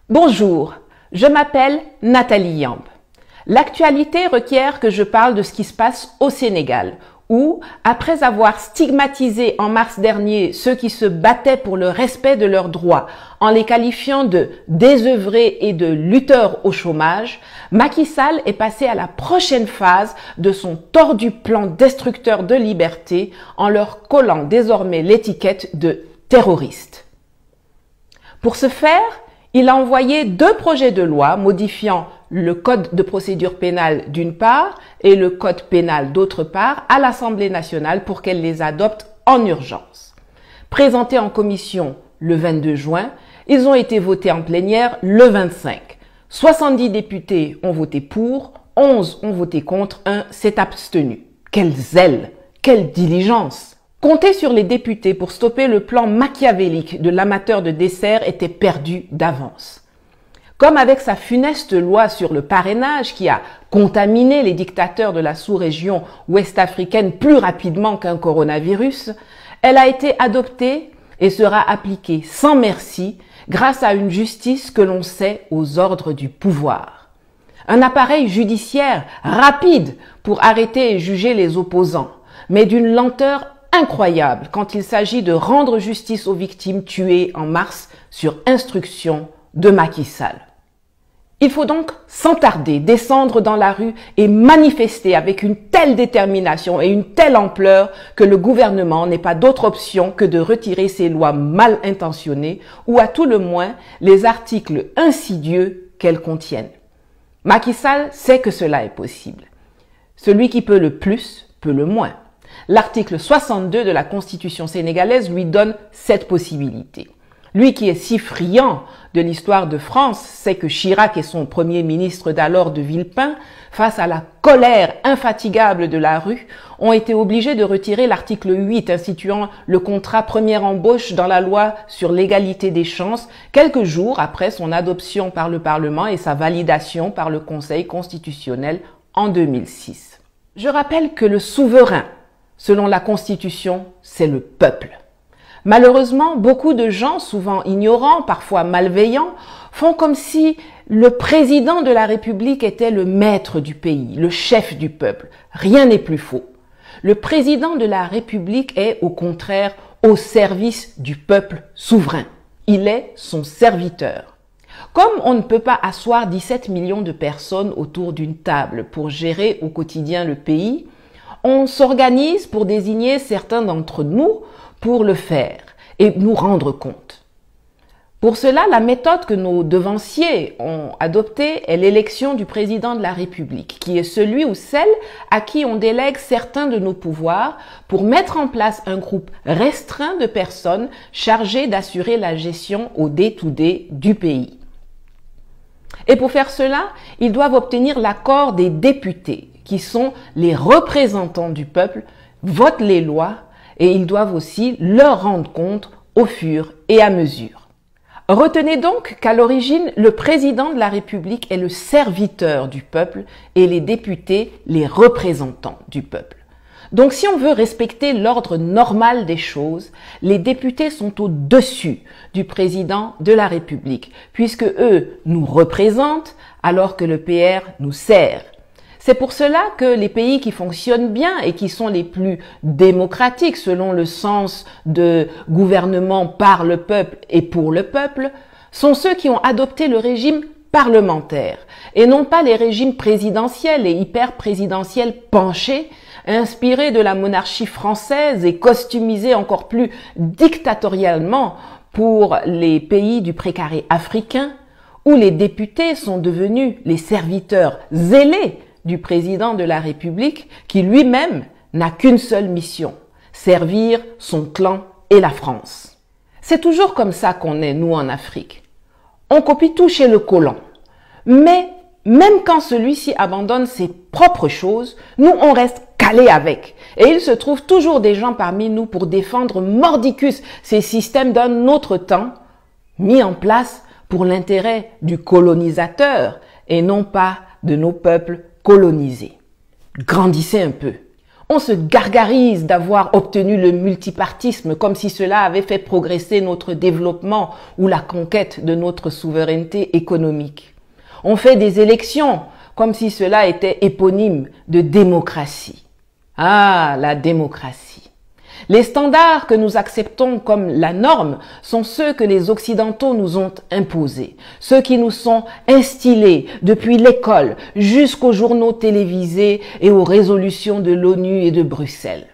Bonjour, je m'appelle Nathalie Yamb. L'actualité requiert que je parle de ce qui se passe au Sénégal, où, après avoir stigmatisé en mars dernier ceux qui se battaient pour le respect de leurs droits, en les qualifiant de désœuvrés et de lutteurs au chômage, Macky Sall est passé à la prochaine phase de son tordu plan destructeur de liberté en leur collant désormais l'étiquette de terroristes. Pour ce faire, il a envoyé 2 projets de loi modifiant le code de procédure pénale d'une part et le code pénal d'autre part à l'Assemblée nationale pour qu'elle les adopte en urgence. Présentés en commission le 22 juin, ils ont été votés en plénière le 25. 70 députés ont voté pour, 11 ont voté contre, 1 s'est abstenu. Quel zèle, quelle diligence! Compter sur les députés pour stopper le plan machiavélique de l'amateur de dessert était perdu d'avance. Comme avec sa funeste loi sur le parrainage qui a contaminé les dictateurs de la sous-région ouest-africaine plus rapidement qu'un coronavirus, elle a été adoptée et sera appliquée sans merci grâce à une justice que l'on sait aux ordres du pouvoir. Un appareil judiciaire rapide pour arrêter et juger les opposants, mais d'une lenteur incroyable quand il s'agit de rendre justice aux victimes tuées en mars sur instruction de Macky Sall. Il faut donc sans tarder descendre dans la rue et manifester avec une telle détermination et une telle ampleur que le gouvernement n'ait pas d'autre option que de retirer ces lois mal intentionnées ou à tout le moins les articles insidieux qu'elles contiennent. Macky Sall sait que cela est possible. Celui qui peut le plus peut le moins. L'article 62 de la Constitution sénégalaise lui donne cette possibilité. Lui qui est si friand de l'histoire de France sait que Chirac et son premier ministre d'alors de Villepin, face à la colère infatigable de la rue, ont été obligés de retirer l'article 8 instituant le contrat première embauche dans la loi sur l'égalité des chances, quelques jours après son adoption par le Parlement et sa validation par le Conseil constitutionnel en 2006. Je rappelle que le souverain, selon la Constitution, c'est le peuple. Malheureusement, beaucoup de gens, souvent ignorants, parfois malveillants, font comme si le président de la République était le maître du pays, le chef du peuple. Rien n'est plus faux. Le président de la République est, au contraire, au service du peuple souverain. Il est son serviteur. Comme on ne peut pas asseoir 17 millions de personnes autour d'une table pour gérer au quotidien le pays, on s'organise pour désigner certains d'entre nous pour le faire et nous rendre compte. Pour cela, la méthode que nos devanciers ont adoptée est l'élection du président de la République, qui est celui ou celle à qui on délègue certains de nos pouvoirs pour mettre en place un groupe restreint de personnes chargées d'assurer la gestion au day-to-day du pays. Et pour faire cela, ils doivent obtenir l'accord des députés, qui sont les représentants du peuple, votent les lois et ils doivent aussi leur rendre compte au fur et à mesure. Retenez donc qu'à l'origine, le président de la République est le serviteur du peuple et les députés les représentants du peuple. Donc si on veut respecter l'ordre normal des choses, les députés sont au-dessus du président de la République, puisque eux nous représentent alors que le PR nous sert. C'est pour cela que les pays qui fonctionnent bien et qui sont les plus démocratiques selon le sens de gouvernement par le peuple et pour le peuple sont ceux qui ont adopté le régime parlementaire et non pas les régimes présidentiels et hyper-présidentiels penchés, inspirés de la monarchie française et costumisés encore plus dictatorialement pour les pays du précaré africain, où les députés sont devenus les serviteurs zélés du président de la République qui lui-même n'a qu'une seule mission, servir son clan et la France. C'est toujours comme ça qu'on est, nous, en Afrique. On copie tout chez le colon. Mais même quand celui-ci abandonne ses propres choses, nous, on reste calés avec. Et il se trouve toujours des gens parmi nous pour défendre mordicus ces systèmes d'un autre temps, mis en place pour l'intérêt du colonisateur et non pas de nos peuples colonisés. Grandissez un peu. On se gargarise d'avoir obtenu le multipartisme comme si cela avait fait progresser notre développement ou la conquête de notre souveraineté économique. On fait des élections comme si cela était éponyme de démocratie. Ah, la démocratie. Les standards que nous acceptons comme la norme sont ceux que les Occidentaux nous ont imposés, ceux qui nous sont instillés depuis l'école jusqu'aux journaux télévisés et aux résolutions de l'ONU et de Bruxelles.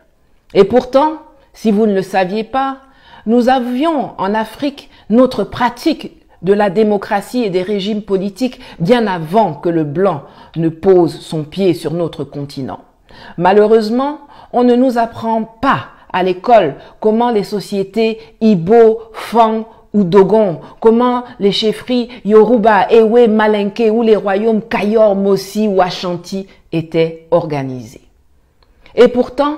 Et pourtant, si vous ne le saviez pas, nous avions en Afrique notre pratique de la démocratie et des régimes politiques bien avant que le blanc ne pose son pied sur notre continent. Malheureusement, on ne nous apprend pas à l'école comment les sociétés Ibo, Fang ou Dogon, comment les chefferies Yoruba, Ewe, Malinké ou les royaumes Kayor, Mossi ou Ashanti étaient organisés. Et pourtant,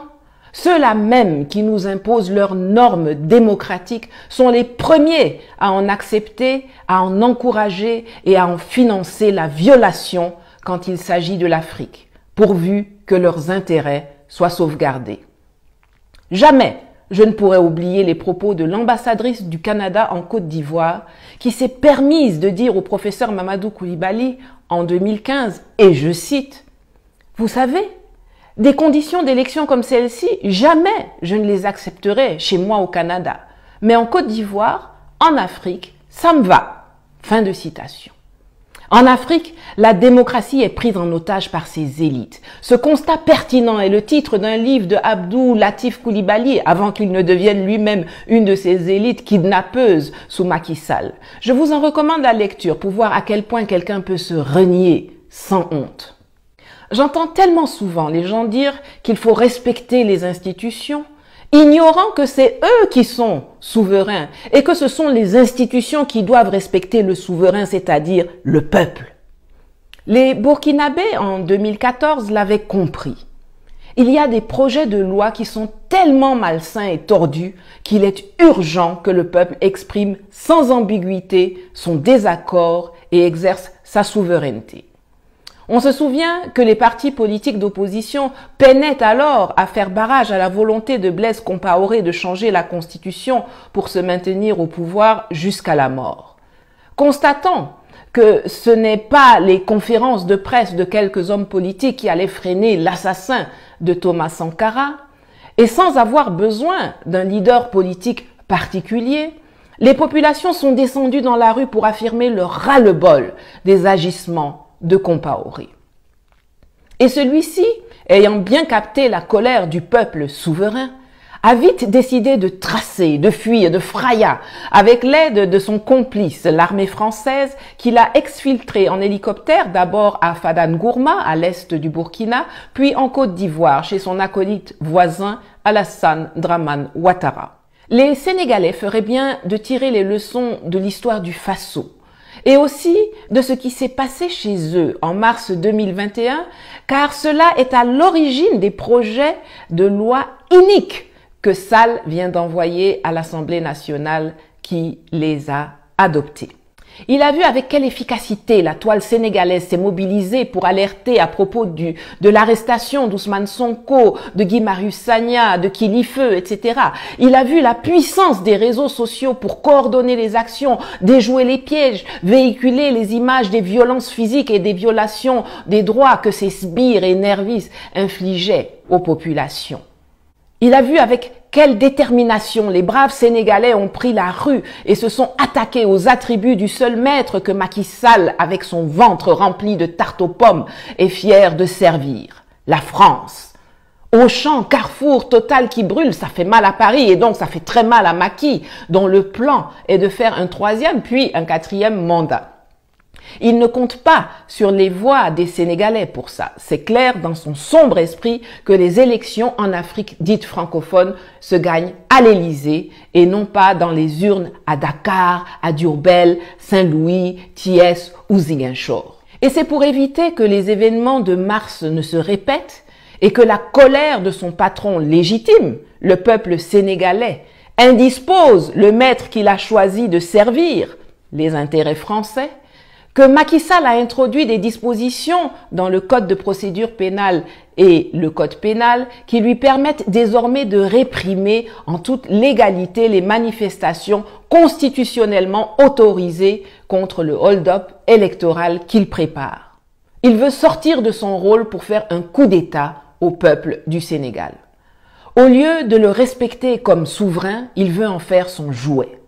ceux-là même qui nous imposent leurs normes démocratiques sont les premiers à en accepter, à en encourager et à en financer la violation quand il s'agit de l'Afrique, pourvu que leurs intérêts soient sauvegardés. Jamais je ne pourrai oublier les propos de l'ambassadrice du Canada en Côte d'Ivoire qui s'est permise de dire au professeur Mamadou Koulibaly en 2015, et je cite, « Vous savez, des conditions d'élection comme celle-ci, jamais je ne les accepterai chez moi au Canada. Mais en Côte d'Ivoire, en Afrique, ça me va. » Fin de citation. En Afrique, la démocratie est prise en otage par ses élites. Ce constat pertinent est le titre d'un livre de Abdou Latif Coulibaly, avant qu'il ne devienne lui-même une de ces élites kidnappeuses sous Macky Sall. Je vous en recommande la lecture pour voir à quel point quelqu'un peut se renier sans honte. J'entends tellement souvent les gens dire qu'il faut respecter les institutions, ignorant que c'est eux qui sont souverains et que ce sont les institutions qui doivent respecter le souverain, c'est-à-dire le peuple. Les Burkinabés en 2014 l'avaient compris. Il y a des projets de loi qui sont tellement malsains et tordus qu'il est urgent que le peuple exprime sans ambiguïté son désaccord et exerce sa souveraineté. On se souvient que les partis politiques d'opposition peinaient alors à faire barrage à la volonté de Blaise Compaoré de changer la Constitution pour se maintenir au pouvoir jusqu'à la mort. Constatant que ce n'est pas les conférences de presse de quelques hommes politiques qui allaient freiner l'assassin de Thomas Sankara, et sans avoir besoin d'un leader politique particulier, les populations sont descendues dans la rue pour affirmer le ras-le-bol des agissements de Compaoré. Et celui-ci, ayant bien capté la colère du peuple souverain, a vite décidé de tracer, de fuir, de fraya, avec l'aide de son complice, l'armée française, qui l'a exfiltré en hélicoptère d'abord à Fadan-Gourma, à l'est du Burkina, puis en Côte d'Ivoire, chez son acolyte voisin Alassane Dramane Ouattara. Les Sénégalais feraient bien de tirer les leçons de l'histoire du Faso, et aussi de ce qui s'est passé chez eux en mars 2021, car cela est à l'origine des projets de loi iniques que Sall vient d'envoyer à l'Assemblée nationale qui les a adoptés. Il a vu avec quelle efficacité la toile sénégalaise s'est mobilisée pour alerter à propos de l'arrestation d'Ousmane Sonko, de Guy Marius Sagna, de Kilifeu, etc. Il a vu la puissance des réseaux sociaux pour coordonner les actions, déjouer les pièges, véhiculer les images des violences physiques et des violations des droits que ces sbires et nervis infligeaient aux populations. Il a vu avec quelle détermination les braves Sénégalais ont pris la rue et se sont attaqués aux attributs du seul maître que Macky Sall, avec son ventre rempli de tarte aux pommes, est fier de servir, la France. Auchan, Carrefour, Total qui brûle, ça fait mal à Paris et donc ça fait très mal à Macky, dont le plan est de faire un troisième puis un quatrième mandat. Il ne compte pas sur les voix des Sénégalais pour ça. C'est clair dans son sombre esprit que les élections en Afrique dite francophone se gagnent à l'Élysée et non pas dans les urnes à Dakar, à Diourbel, Saint-Louis, Thiès ou Ziguinchor. Et c'est pour éviter que les événements de mars ne se répètent et que la colère de son patron légitime, le peuple sénégalais, indispose le maître qu'il a choisi de servir, les intérêts français, que Macky Sall a introduit des dispositions dans le Code de procédure pénale et le Code pénal qui lui permettent désormais de réprimer en toute légalité les manifestations constitutionnellement autorisées contre le hold-up électoral qu'il prépare. Il veut sortir de son rôle pour faire un coup d'État au peuple du Sénégal. Au lieu de le respecter comme souverain, il veut en faire son jouet.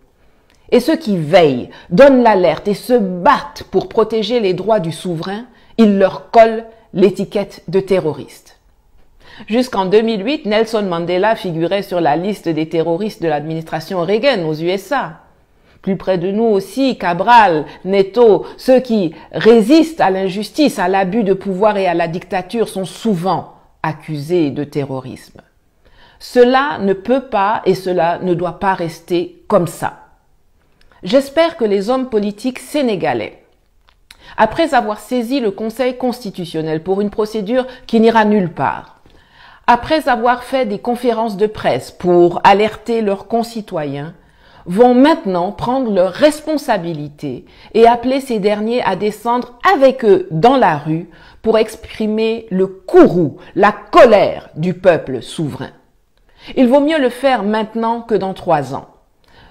Et ceux qui veillent, donnent l'alerte et se battent pour protéger les droits du souverain, il leur colle l'étiquette de terroriste. Jusqu'en 2008, Nelson Mandela figurait sur la liste des terroristes de l'administration Reagan aux USA. Plus près de nous aussi, Cabral, Neto, ceux qui résistent à l'injustice, à l'abus de pouvoir et à la dictature sont souvent accusés de terrorisme. Cela ne peut pas et cela ne doit pas rester comme ça. J'espère que les hommes politiques sénégalais, après avoir saisi le Conseil constitutionnel pour une procédure qui n'ira nulle part, après avoir fait des conférences de presse pour alerter leurs concitoyens, vont maintenant prendre leurs responsabilités et appeler ces derniers à descendre avec eux dans la rue pour exprimer le courroux, la colère du peuple souverain. Il vaut mieux le faire maintenant que dans 3 ans.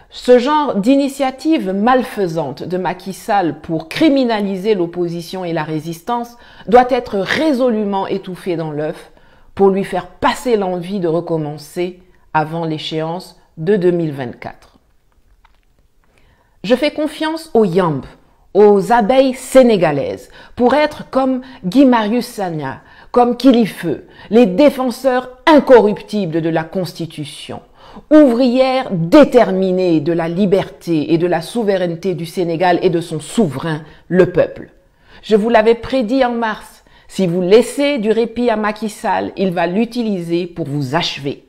Ce genre d'initiative malfaisante de Macky Sall pour criminaliser l'opposition et la résistance doit être résolument étouffé dans l'œuf pour lui faire passer l'envie de recommencer avant l'échéance de 2024. Je fais confiance aux Yambs, aux abeilles sénégalaises, pour être comme Guy Marius Sagna, comme Kilifeu, les défenseurs incorruptibles de la Constitution, ouvrières déterminées de la liberté et de la souveraineté du Sénégal et de son souverain, le peuple. Je vous l'avais prédit en mars, si vous laissez du répit à Macky Sall, il va l'utiliser pour vous achever.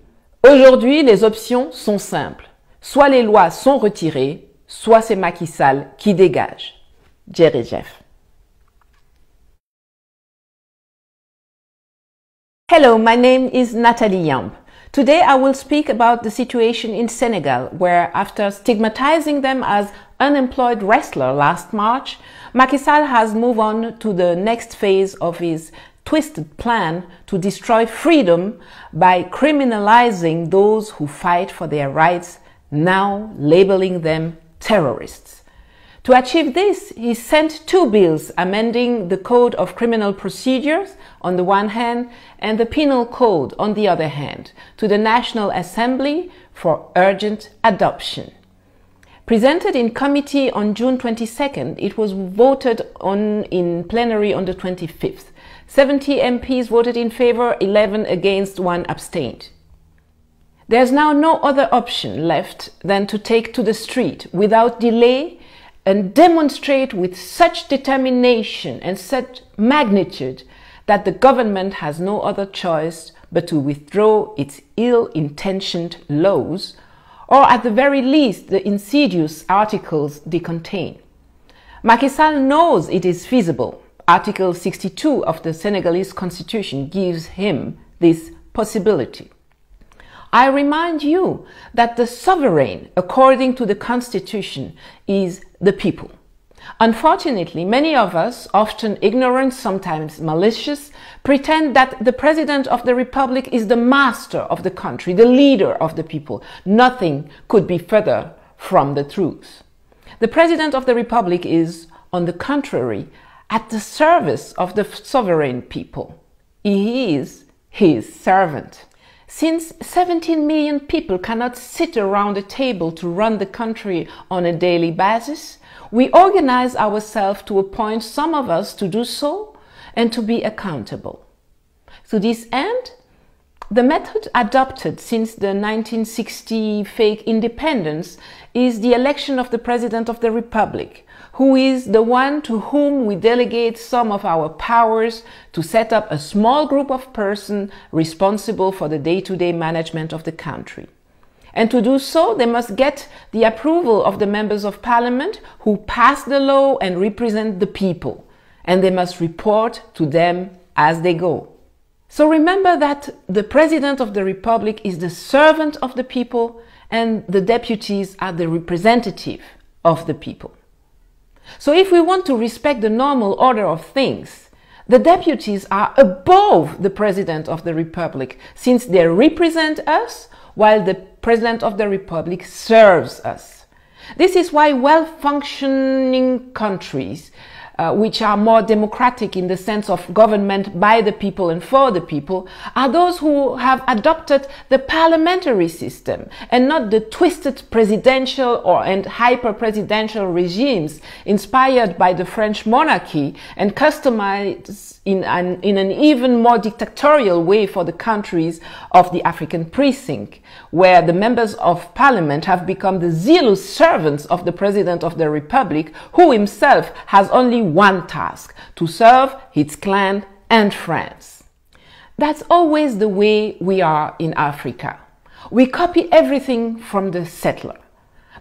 Aujourd'hui, les options sont simples. Soit les lois sont retirées, soit c'est Macky Sall qui dégage. Jerry Jeff. Hello, my name is Nathalie Yamb. Today I will speak about the situation in Senegal, where after stigmatizing them as unemployed wrestler last March, Macky Sall has moved on to the next phase of his twisted plan to destroy freedom by criminalizing those who fight for their rights, now labeling them terrorists. To achieve this, he sent 2 bills amending the Code of Criminal Procedures on the one hand and the Penal Code on the other hand to the National Assembly for urgent adoption. Presented in committee on June 22nd, it was voted on in plenary on the 25th. 70 MPs voted in favor, 11 against, 1 abstained. There's now no other option left than to take to the street without delay and demonstrate with such determination and such magnitude that the government has no other choice but to withdraw its ill-intentioned laws, or at the very least the insidious articles they contain. Macky Sall knows it is feasible. Article 62 of the Senegalese constitution gives him this possibility. I remind you that the sovereign, according to the constitution, is the people. Unfortunately, many of us, often ignorant, sometimes malicious, pretend that the President of the Republic is the master of the country, the leader of the people. Nothing could be further from the truth. The President of the Republic is, on the contrary, at the service of the sovereign people. He is his servant. Since 17 million people cannot sit around a table to run the country on a daily basis, we organize ourselves to appoint some of us to do so and to be accountable. To this end, the method adopted since the 1960 fake independence is the election of the President of the Republic, who is the one to whom we delegate some of our powers to set up a small group of persons responsible for the day-to-day management of the country. And to do so, they must get the approval of the members of parliament who pass the law and represent the people, and they must report to them as they go. So remember that the President of the Republic is the servant of the people and the deputies are the representative of the people. So if we want to respect the normal order of things, the deputies are above the President of the Republic, since they represent us while the President of the Republic serves us. This is why well-functioning countries, which are more democratic in the sense of government by the people and for the people, are those who have adopted the parliamentary system and not the twisted presidential and hyper-presidential regimes inspired by the French monarchy and customized in an even more dictatorial way for the countries of the African precinct, where the members of parliament have become the zealous servants of the President of the Republic, who himself has only one task: to serve his clan and friends. That's always the way we are in Africa. We copy everything from the settler.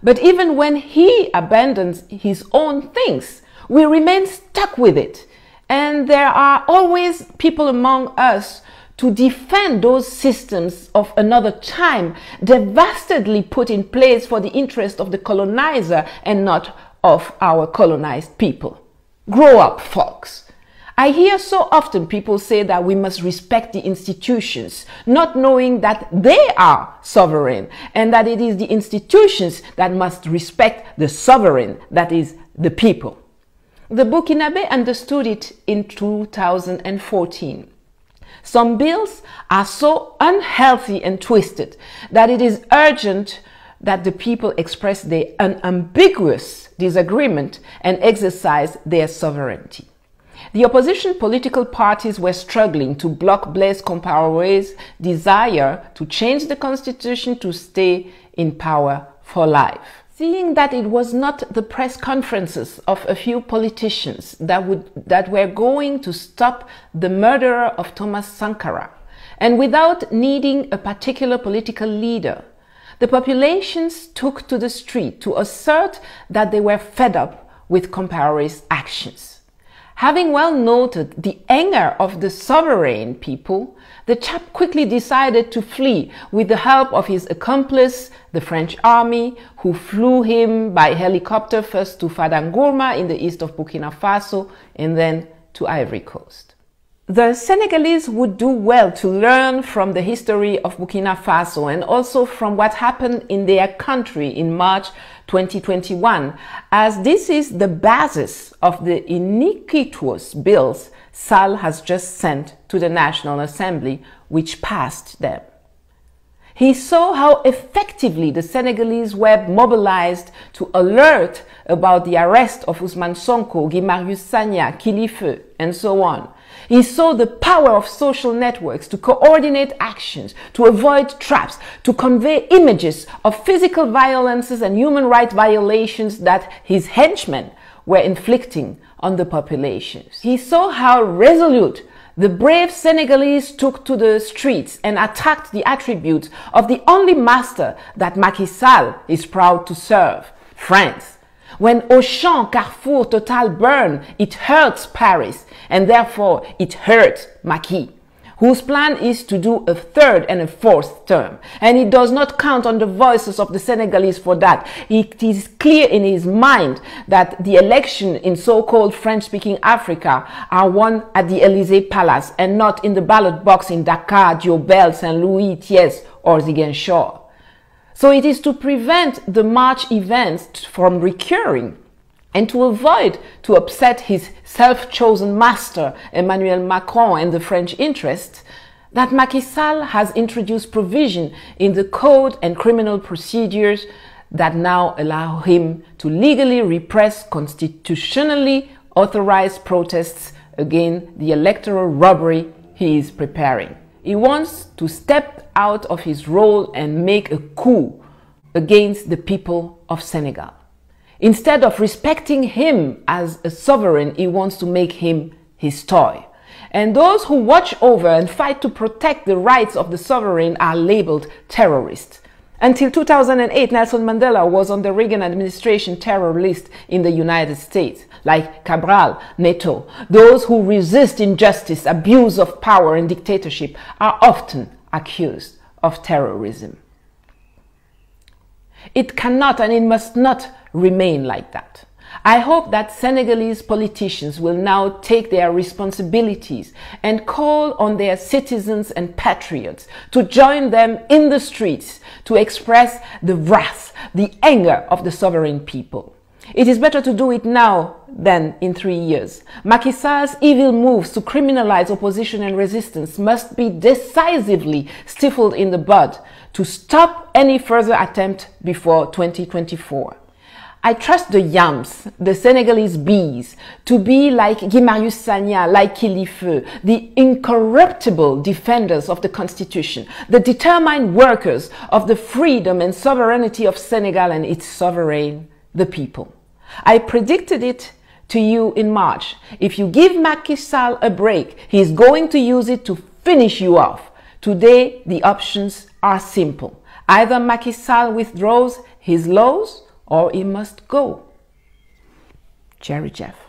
But even when he abandons his own things, we remain stuck with it. And there are always people among us to defend those systems of another time, devastedly put in place for the interest of the colonizer and not of our colonized people. Grow up, folks. I hear so often people say that we must respect the institutions, not knowing that they are sovereign and that it is the institutions that must respect the sovereign, that is, the people. The Burkinabé understood it in 2014. Some bills are so unhealthy and twisted that it is urgent that the people express their unambiguous disagreement and exercise their sovereignty. The opposition political parties were struggling to block Blaise Compaoré's desire to change the constitution to stay in power for life. Seeing that it was not the press conferences of a few politicians that were going to stop the murderer of Thomas Sankara, and without needing a particular political leader, the populations took to the street to assert that they were fed up with Compaoré's actions. Having well noted the anger of the sovereign people, the chap quickly decided to flee with the help of his accomplice, the French army, who flew him by helicopter first to Fadangourma in the east of Burkina Faso and then to Ivory Coast. The Senegalese would do well to learn from the history of Burkina Faso and also from what happened in their country in March 2021, as this is the basis of the iniquitous bills Sall has just sent to the National Assembly, which passed them. He saw how effectively the Senegalese were mobilized to alert about the arrest of Ousmane Sonko, Guy Marius Sagna, Kilifeu, and so on. He saw the power of social networks to coordinate actions, to avoid traps, to convey images of physical violences and human rights violations that his henchmen were inflicting on the populations. He saw how resolute the brave Senegalese took to the streets and attacked the attributes of the only master that Macky Sall is proud to serve, France. When Auchan, Carrefour, Total burn, it hurts Paris, and therefore it hurts Macky, whose plan is to do a third and a fourth term. And he does not count on the voices of the Senegalese for that. It is clear in his mind that the election in so-called French-speaking Africa are won at the Élysée Palace and not in the ballot box in Dakar, Diobel, Saint-Louis, Thiès, or Ziguinchor. So it is to prevent the March events from recurring and to avoid to upset his self-chosen master, Emmanuel Macron, and the French interests, that Macky Sall has introduced provision in the code and criminal procedures that now allow him to legally repress constitutionally authorized protests against the electoral robbery he is preparing. He wants to step out of his role and make a coup against the people of Senegal. Instead of respecting him as a sovereign, he wants to make him his toy. And those who watch over and fight to protect the rights of the sovereign are labeled terrorists. Until 2008, Nelson Mandela was on the Reagan administration terror list in the United States, like Cabral, Neto. Those who resist injustice, abuse of power, and dictatorship are often accused of terrorism. It cannot and it must not remain like that. I hope that Senegalese politicians will now take their responsibilities and call on their citizens and patriots to join them in the streets to express the wrath, the anger of the sovereign people. It is better to do it now than in 3 years. Macky Sall's evil moves to criminalize opposition and resistance must be decisively stifled in the bud to stop any further attempt before 2024. I trust the Yams, the Senegalese bees, to be like Guy Marius Sagna, like Kilifeu, the incorruptible defenders of the Constitution, the determined workers of the freedom and sovereignty of Senegal and its sovereign, the people. I predicted it to you in March. If you give Macky Sall a break, he is going to use it to finish you off. Today, the options are simple. Either Macky Sall withdraws his laws or he must go. Jerry Jeff.